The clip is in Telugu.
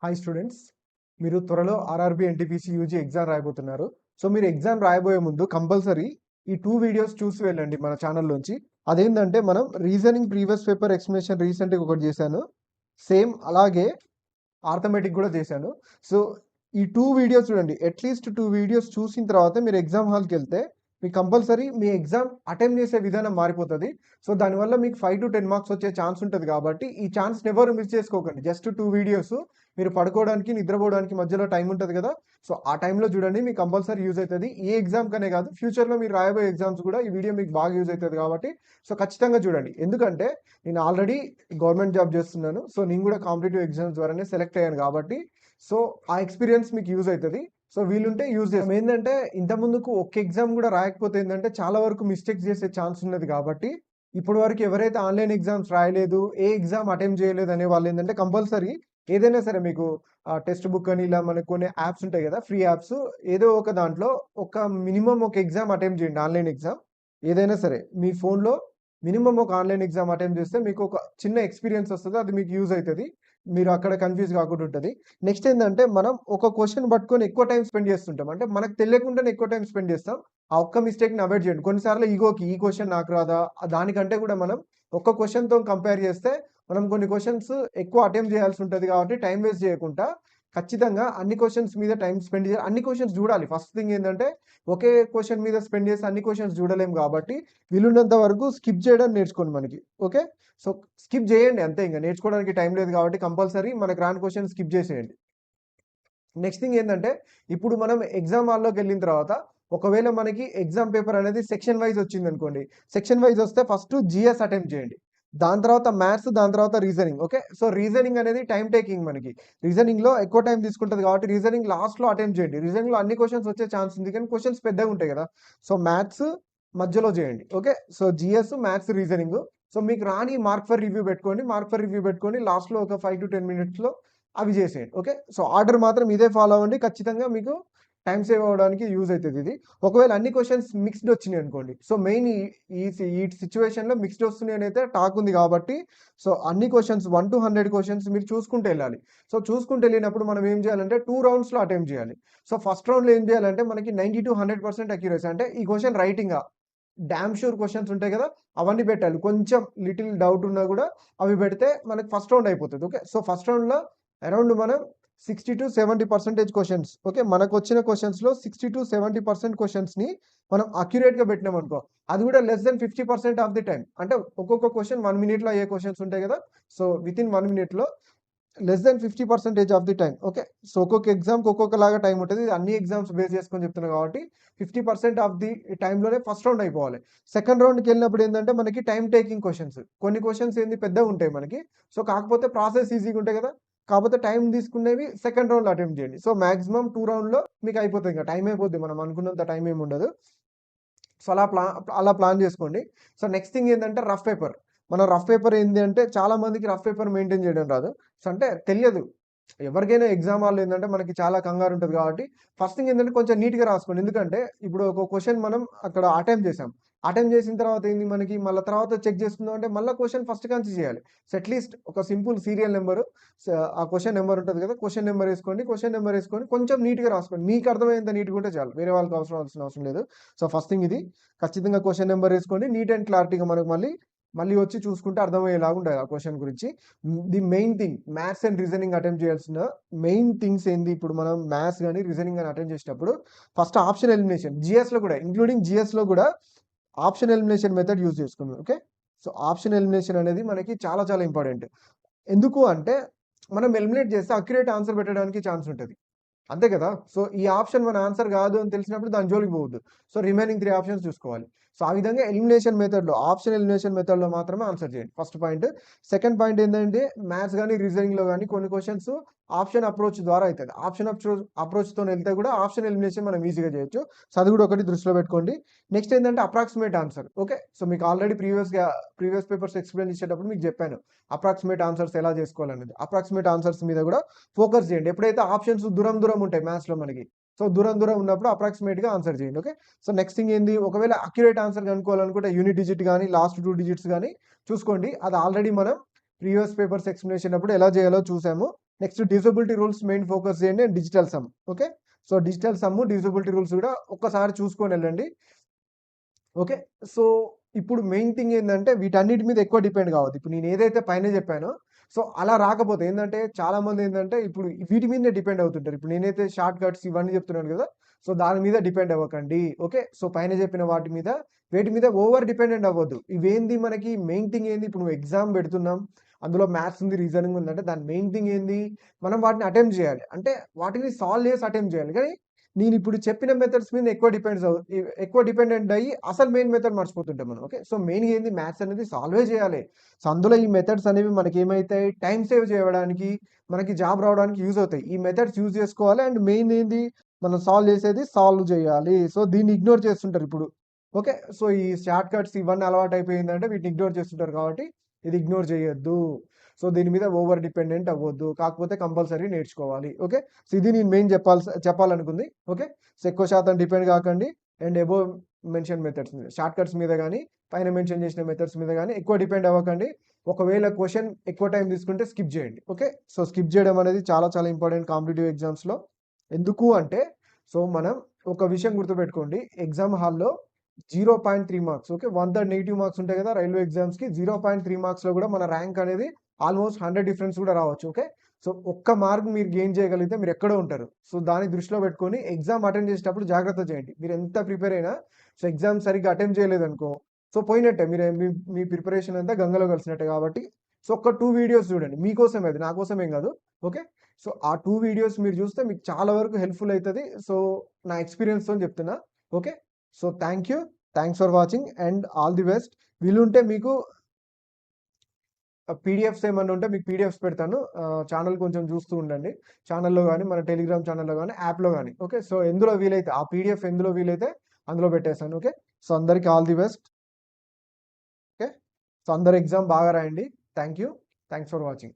హాయ్ స్టూడెంట్స్, మీరు త్వరలో ఆర్ఆర్బీ ఎన్టీపీసీ యూజీ ఎగ్జామ్ రాయబోతున్నారు. సో మీరు ఎగ్జామ్ రాయబోయే ముందు కంపల్సరీ ఈ 2 వీడియోస్ చూసి వెళ్ళండి మన ఛానల్లోంచి. అదేంటంటే మనం రీజనింగ్ ప్రీవియస్ పేపర్ ఎక్స్ప్లెనేషన్ రీసెంట్గా ఒకటి చేశాను. సేమ్ అలాగే ఆర్థమెటిక్ కూడా చేశాను. సో ఈ 2 వీడియోస్ చూడండి. అట్లీస్ట్ 2 వీడియోస్ చూసిన తర్వాత మీరు ఎగ్జామ్ హాల్కి వెళ్తే మీకు కంపల్సరీ మీ ఎగ్జామ్ అటెంప్ట్ చేసే విధానం మారిపోతుంది. సో దానివల్ల మీకు 5 to 10 మార్క్స్ వచ్చే ఛాన్స్ ఉంటుంది కాబట్టి ఈ ఛాన్స్ ఎవరు మిస్ చేసుకోకండి. జస్ట్ 2 వీడియోస్ మీరు పడుకోవడానికి నిద్రపోవడానికి మధ్యలో టైం ఉంటుంది కదా. సో ఆ టైంలో చూడండి, మీకు కంపల్సరీ యూజ్ అవుతుంది. ఏ ఎగ్జామ్ కనే కాదు, ఫ్యూచర్లో మీరు రాయబోయే ఎగ్జామ్స్ కూడా ఈ వీడియో మీకు బాగా యూజ్ అవుతుంది కాబట్టి సో ఖచ్చితంగా చూడండి. ఎందుకంటే నేను ఆల్రెడీ గవర్నమెంట్ జాబ్ చేస్తున్నాను. సో నేను కూడా కాంపిటేటివ్ ఎగ్జామ్స్ ద్వారానే సెలెక్ట్ అయ్యాను కాబట్టి సో ఆ ఎక్స్పీరియన్స్ మీకు యూజ్ అవుతుంది. సో వీలుంటే యూజ్ చేస్తాం. ఏంటంటే ఇంత ముందుకు ఒక్క ఎగ్జామ్ కూడా రాయకపోతే ఏంటంటే చాలా వరకు మిస్టేక్స్ చేసే ఛాన్స్ ఉన్నది కాబట్టి ఇప్పటి వరకు ఎవరైతే ఆన్లైన్ ఎగ్జామ్స్ రాయలేదు, ఏ ఎగ్జామ్ అటెంప్ట్ చేయలేదు అనే వాళ్ళు ఏంటంటే కంపల్సరీ ఏదైనా సరే మీకు టెక్స్ట్ బుక్ అని ఇలా మనకు కొన్ని యాప్స్ ఉంటాయి కదా, ఫ్రీ యాప్స్. ఏదో ఒక దాంట్లో ఒక మినిమం ఒక ఎగ్జామ్ అటెంప్ట్ చేయండి. ఆన్లైన్ ఎగ్జామ్ ఏదైనా సరే మీ ఫోన్లో మినిమం ఒక ఆన్లైన్ ఎగ్జామ్ అటెంప్ట్ చేస్తే మీకు ఒక చిన్న ఎక్స్పీరియన్స్ వస్తుంది. అది మీకు యూజ్ అవుతుంది. మీరు అక్కడ కన్ఫ్యూజ్ కాకుండా ఉంటుంది. నెక్స్ట్ ఏంటంటే మనం ఒక క్వశ్చన్ పట్టుకొని ఎక్కువ టైం స్పెండ్ చేస్తుంటాం. అంటే మనకు తెలియకుండానే ఎక్కువ టైం స్పెండ్ చేస్తాం. ఆ ఒక్క మిస్టేక్ని అవాయిడ్ చేయండి. కొన్నిసార్లు ఈగోకి ఈ క్వశ్చన్ నాకు రాదా, దానికంటే కూడా మనం ఒక్క క్వశ్చన్తో కంపేర్ చేస్తే మనం కొన్ని క్వశ్చన్స్ ఎక్కువ అటెంప్ట్ చేయాల్సి ఉంటుంది కాబట్టి టైం వేస్ట్ చేయకుండా ఖచ్చితంగా అన్ని క్వశ్చన్స్ మీద టైం స్పెండ్ చేయాలి. అన్ని క్వశ్చన్స్ చూడాలి. ఫస్ట్ థింగ్ ఏంటంటే ఒకే క్వశ్చన్ మీద స్పెండ్ చేసి అన్ని క్వశ్చన్స్ చూడలేం కాబట్టి వీలున్నంత వరకు స్కిప్ చేయడం నేర్చుకోండి మనకి. ఓకే, సో స్కిప్ చేయండి అంతే. ఇంకా నేర్చుకోవడానికి టైం లేదు కాబట్టి కంపల్సరీ మనకు రాని క్వశ్చన్ స్కిప్ చేసేయండి. నెక్స్ట్ థింగ్ ఏంటంటే ఇప్పుడు మనం ఎగ్జామ్ హాల్లోకి వెళ్ళిన తర్వాత ఒకవేళ మనకి ఎగ్జామ్ పేపర్ అనేది సెక్షన్ వైజ్ వచ్చింది అనుకోండి. సెక్షన్ వైజ్ వస్తే ఫస్ట్ జిఎస్ అటెంప్ట్ చేయండి, దాని తర్వాత మ్యాథ్స్, దాని తర్వాత రీజనింగ్. ఓకే, సో రీజనింగ్ అనేది టైం టేకింగ్. మనకి రీజనింగ్లో ఎక్కువ టైం తీసుకుంటుంది కాబట్టి రీజనింగ్ లాస్ట్లో అటెంప్ట్ చేయండి. రీజనింగ్లో అన్ని క్వశ్చన్స్ వచ్చే ఛాన్స్ ఉంది కానీ క్వశ్చన్స్ పెద్దగా ఉంటాయి కదా. సో మ్యాథ్స్ మధ్యలో చేయండి. Okay, so GS, maths, reasoning. So మీకు రాని మార్క్ ఫర్ రివ్యూ పెట్టుకోండి. మార్క్ ఫర్ రివ్యూ పెట్టుకొని లాస్ట్లో ఒక 5 to 10 minutesలో అవి చేసేయండి. ఓకే, సో ఆర్డర్ మాత్రం ఇదే ఫాలో అవ్వండి. ఖచ్చితంగా మీకు టైం సేవ్ అవ్వడానికి యూజ్ అవుతుంది ఇది. ఒకవేళ అన్ని క్వశ్చన్స్ మిక్స్డ్ వచ్చినాయి అనుకోండి, సో మెయిన్ ఈ సిచ్యువేషన్లో మిక్స్డ్ వస్తున్నాయి అయితే టాక్ ఉంది కాబట్టి సో అన్ని క్వశ్చన్స్ 1 to 100 క్వశ్చన్స్ మీరు చూసుకుంటూ వెళ్ళాలి. సో చూసుకుంటూ వెళ్ళినప్పుడు మనం ఏం చేయాలంటే 2 రౌండ్స్లో అటెంప్ట్ చేయాలి. సో ఫస్ట్ రౌండ్లో ఏం చేయాలంటే మనకి 90 to 100% అక్యురసీ, అంటే ఈ question writing damn sure questions ఉంటాయి కదా, అవన్నీ పెట్టాలి. కొంచెం లిటిల్ డౌట్ ఉన్నా కూడా అవి పెడితే మనకి ఫస్ట్ రౌండ్ అయిపోతుంది. ఓకే, సో ఫస్ట్ రౌండ్లో అరౌండ్ మనం 60 to 70% క్వశ్చన్స్, ఓకే, మనకు వచ్చిన క్వశ్చన్స్లో 60 to 70% క్వశ్చన్స్ని మనం అక్యురేట్గా పెట్టినాం అనుకో, అది కూడా less than 50% of the time. అంటే ఒక్కొక్క క్వశ్చన్ 1 minute అయ్యే క్వశ్చన్స్ ఉంటాయి కదా, so with in 1 minute less than 50% of the time. Okay, so ఒక్కొక్క ఎగ్జామ్కి ఒక్కొక్కలాగా టైం ఉంటుంది. అన్ని ఎగ్జామ్స్ బేస్ చేసుకొని చెప్తున్నాను కాబట్టి 50% ఆఫ్ ది టైంలోనే ఫస్ట్ రౌండ్ అయిపోవాలి. సెకండ్ రౌండ్కి వెళ్ళినప్పుడు ఏంటంటే మనకి టైం టేకింగ్ క్వశ్చన్స్, కొన్ని క్వశ్చన్స్ ఏంది పెద్దగా ఉంటాయి మనకి. సో కాకపోతే ప్రాసెస్ ఈజీగా ఉంటాయి కదా, కాకపోతే టైం తీసుకునేవి సెకండ్ రౌండ్లో అటెంప్ట్ చేయండి. సో మాక్సిమం 2 రౌండ్లో మీకు అయిపోతుంది. ఇంకా టైం అయిపోద్ది, మనం అనుకున్నంత టైం ఏమి ఉండదు. సో అలా ప్లాన్ చేసుకోండి. సో నెక్స్ట్ థింగ్ ఏంటంటే రఫ్ పేపర్. మన రఫ్ పేపర్ ఏంటి అంటే చాలా మందికి రఫ్ పేపర్ మెయింటైన్ చేయడం రాదు. సో అంటే తెలియదు. ఎవరికైనా ఎగ్జామ్ హాల్లో ఏంటంటే మనకి చాలా కంగారు ఉంటుంది కాబట్టి ఫస్ట్ థింగ్ ఏంటంటే కొంచెం నీట్గా రాసుకోండి. ఎందుకంటే ఇప్పుడు ఒక క్వశ్చన్ మనం అక్కడ అటెంప్ట్ చేసాం. అటెంప్ట్ చేసిన తర్వాత ఏంది మనకి మళ్ళీ తర్వాత చెక్ చేసుకుందాం అంటే మళ్ళీ క్వశ్చన్ ఫస్ట్ కాంచి చేయాలి. సో అట్లీస్ట్ ఒక సింపుల్ సీరియల్ నెంబరు, ఆ క్వశ్చన్ నెంబర్ ఉంటుంది కదా, క్వశ్చన్ నెంబర్ వేసుకోండి. క్వశ్చన్ నెంబర్ వేసుకొని కొంచెం నీట్గా రాసుకోండి. మీకు అర్థమైనంత నీట్గా ఉంటే చాలు, వేరే వాళ్ళకి అవసరం లేదు. సో ఫస్ట్ థింగ్ ఇది, ఖచ్చితంగా క్వశ్చన్ నెంబర్ వేసుకోండి. నీట్ అండ్ క్లారిటీగా మనకు మళ్ళీ వచ్చి చూసుకుంటే అర్థమయ్యేలాగా ఉండాలి ఆ క్వశ్చన్ గురించి. The main thing maths and reasoning attempt చేయాల్సిన మెయిన్ థింగ్స్ ఏంది, ఇప్పుడు మనం మ్యాథ్స్ కానీ రీజనింగ్ కానీ అటెంప్ట్ చేసేటప్పుడు ఫస్ట్ ఆప్షన్ ఎలిమినేషన్, జిఎస్లో కూడా ఇంక్లూడింగ్ జిఎస్లో కూడా ఆప్షన్ ఎలిమినేషన్ మెథడ్ యూజ్ చేసుకున్నాం. ఓకే, సో ఆప్షన్ ఎలిమినేషన్ అనేది మనకి చాలా చాలా ఇంపార్టెంట్. ఎందుకు అంటే మనం ఎలిమినేట్ చేస్తే అక్యురేట్ ఆన్సర్ పెట్టడానికి ఛాన్స్ ఉంటుంది, అంతే కదా. సో ఈ ఆప్షన్ మన ఆన్సర్ కాదు అని తెలిసినప్పుడు దాని జోలికి పోవద్దు. సో రిమైనింగ్ 3 ఆప్షన్స్ చూసుకోవాలి. సో ఆ విధంగా ఎలిమినేషన్ మెథడ్లో, ఆప్షన్ ఎలిమినేషన్ మెథడ్లో మాత్రమే ఆన్సర్ చేయండి, ఫస్ట్ పాయింట్. సెకండ్ పాయింట్ ఏంటంటే మ్యాథ్స్ కానీ రీజనింగ్లో కానీ కొన్ని క్వశ్చన్స్ ఆప్షన్ అప్రోచ్ ద్వారా అవుతుంది. ఆప్షన్ అప్రోచ్తో వెళ్తే కూడా ఆప్షన్ ఎలిమినేషన్ మనం ఈజీగా చేయొచ్చు. సో అది కూడా ఒకటి దృష్టిలో పెట్టుకోండి. నెక్స్ట్ ఏంటంటే అప్రాక్సిమేట్ ఆన్సర్. ఓకే, సో మీకు ఆల్రెడీ ప్రీవియస్ పేపర్స్ ఎక్స్ప్లెయిన్ చేసేటప్పుడు మీకు చెప్పాను అప్రాక్సిమేట్ ఆన్సర్స్ ఎలా చేసుకోవాలనేది. అప్రాక్సిమేట్ ఆన్సర్స్ మీద కూడా ఫోకస్ చేయండి. ఎప్పుడైతే ఆప్షన్స్ దూరం దూరం ఉంటాయి మ్యాథ్స్లో మనకి, సో దూరం దూరం ఉన్నప్పుడు అప్రాక్సిమేట్గా ఆన్సర్ చేయండి. ఓకే, సో నెక్స్ట్ థింగ్ ఏంది, ఒకవేళ అక్యురేట్ ఆన్సర్ కనుక్కోవాలనుకుంటే యూనిట్ డిజిట్ కానీ లాస్ట్ 2 digits కానీ చూసుకోండి. అది ఆల్రెడీ మనం ప్రీవియస్ పేపర్స్ ఎక్స్ప్లెనేషన్ అప్పుడు ఎలా చేయాలో చూసాము. Next divisibility rules main focus చేయండి and digital sum. Okay, so digital sum divisibility rules కూడా ఒక్కసారి చూసుకొని వెళ్ళండి. ఓకే, సో ఇప్పుడు మెయిన్ థింగ్ ఏంటంటే వీటన్నిటి మీద ఎక్కువ డిపెండ్ కావద్దు. ఇప్పుడు నేను ఏదైతే పైన చెప్పానో సో అలా రాకపోతే ఏంటంటే చాలా మంది ఏంటంటే ఇప్పుడు వీటి మీదనే డిపెండ్ అవుతుంటారు. ఇప్పుడు నేనైతే షార్ట్ కట్స్ ఇవన్నీ చెప్తున్నాను కదా, సో దాని మీద డిపెండ్ అవ్వకండి. ఓకే, సో పైన చెప్పిన వాటి మీద వేటి మీద ఓవర్ డిపెండెంట్ అవ్వద్దు. ఇవేంది మనకి మెయిన్ థింగ్ ఏంది, ఇప్పుడు నువ్వు ఎగ్జామ్ పెడుతున్నాం, అందులో మ్యాథ్స్ ఉంది, రీజనింగ్ ఉందంటే దాని మెయిన్ థింగ్ ఏంది, మనం వాటిని అటెంప్ట్ చేయాలి, అంటే వాటిని సాల్వ్ చేసి అటెంప్ట్ చేయాలి. కానీ నేను ఇప్పుడు చెప్పిన మెథడ్స్ మీద ఎక్కువ డిపెండెంట్ అయ్యి అసలు మెయిన్ మెథడ్ మర్చిపోతుంటాం మనం. ఓకే, సో మెయిన్ ఏంది, మ్యాథ్స్ అనేది సాల్వే చేయాలి. సో అందులో ఈ మెథడ్స్ అనేవి మనకి ఏమైతాయి, టైం సేవ్ చేయడానికి, మనకి జాబ్ రావడానికి యూజ్ అవుతాయి. ఈ మెథడ్స్ యూజ్ చేసుకోవాలి. అండ్ మెయిన్ ఏంది, మనం సాల్వ్ చేయాలి. సో దీన్ని ఇగ్నోర్ చేస్తుంటారు ఇప్పుడు. ఓకే, సో ఈ షార్ట్ కట్స్ ఇవన్నీ అలవాటు అయిపోయిందంటే వీటిని ఇగ్నోర్ చేస్తుంటారు, కాబట్టి ఇది ఇగ్నోర్ చేయొద్దు. సో దీని మీద ఓవర్ డిపెండెంట్ అవ్వద్దు, కాకపోతే కంపల్సరీ నేర్చుకోవాలి. ఓకే, సో ఇది నేను మెయిన్ చెప్పాలనుకుంది. ఓకే, సో ఎక్కువ శాతం డిపెండ్ కాకండి అండ్ అబోవ్ మెన్షన్ మెథడ్స్ మీద, షార్ట్ కట్స్ మీద కానీ పైన మెన్షన్ చేసిన మెథడ్స్ మీద కానీ ఎక్కువ డిపెండ్ అవ్వకండి. ఒకవేళ క్వశ్చన్ ఎక్కువ టైం తీసుకుంటే స్కిప్ చేయండి. ఓకే, సో స్కిప్ చేయడం అనేది చాలా చాలా ఇంపార్టెంట్ కాంపిటేటివ్ ఎగ్జామ్స్లో. ఎందుకు అంటే సో మనం ఒక విషయం గుర్తుపెట్టుకోండి, ఎగ్జామ్ హాల్లో 0.3 మార్క్స్, ఓకే, 1/3 నెగిటివ్ మార్క్స్ ఉంటాయి కదా రైల్వే ఎగ్జామ్స్కి. 0.3 మార్క్స్లో కూడా మన ర్యాంక్ అనేది ఆల్మోస్ట్ 100 డిఫరెన్స్ కూడా రావచ్చు. ఓకే, సో ఒక్క మార్క్ మీరు గెయిన్ చేయగలిగితే మీరు ఎక్కడో ఉంటారు. సో దాన్ని దృష్టిలో పెట్టుకొని ఎగ్జామ్ అటెండ్ చేసేటప్పుడు జాగ్రత్త చేయండి. మీరు ఎంత ప్రిపేర్ అయినా సో ఎగ్జామ్ సరిగ్గా అటెంప్ట్ చేయలేదనుకో సో పోయినట్టే, మీ ప్రిపరేషన్ అంతా గంగలో కలిసినట్టే. కాబట్టి సో ఒక 2 వీడియోస్ చూడండి, మీకోసమే, అది నా కోసం ఏం కాదు. ఓకే, సో ఆ 2 వీడియోస్ మీరు చూస్తే మీకు చాలా వరకు హెల్ప్ఫుల్ అవుతుంది. సో నా ఎక్స్పీరియన్స్తో చెప్తున్నా. Okay, so thanks for watching and all the best. వీలుంటే మీకు పీడిఎఫ్స్ ఏమన్నా ఉంటే మీకు పీడిఎఫ్స్ పెడతాను. ఛానల్ కొంచెం చూస్తూ ఉండండి, ఛానల్లో కానీ మన టెలిగ్రామ్ ఛానల్లో కానీ యాప్లో కానీ. ఓకే, సో ఎందులో వీలైతే ఆ పీడిఎఫ్ ఎందులో వీలైతే అందులో పెట్టేశాను. ఓకే, సో అందరికీ all the best. Okay, so అందరు ఎగ్జామ్ బాగా రాయండి. Thanks for watching.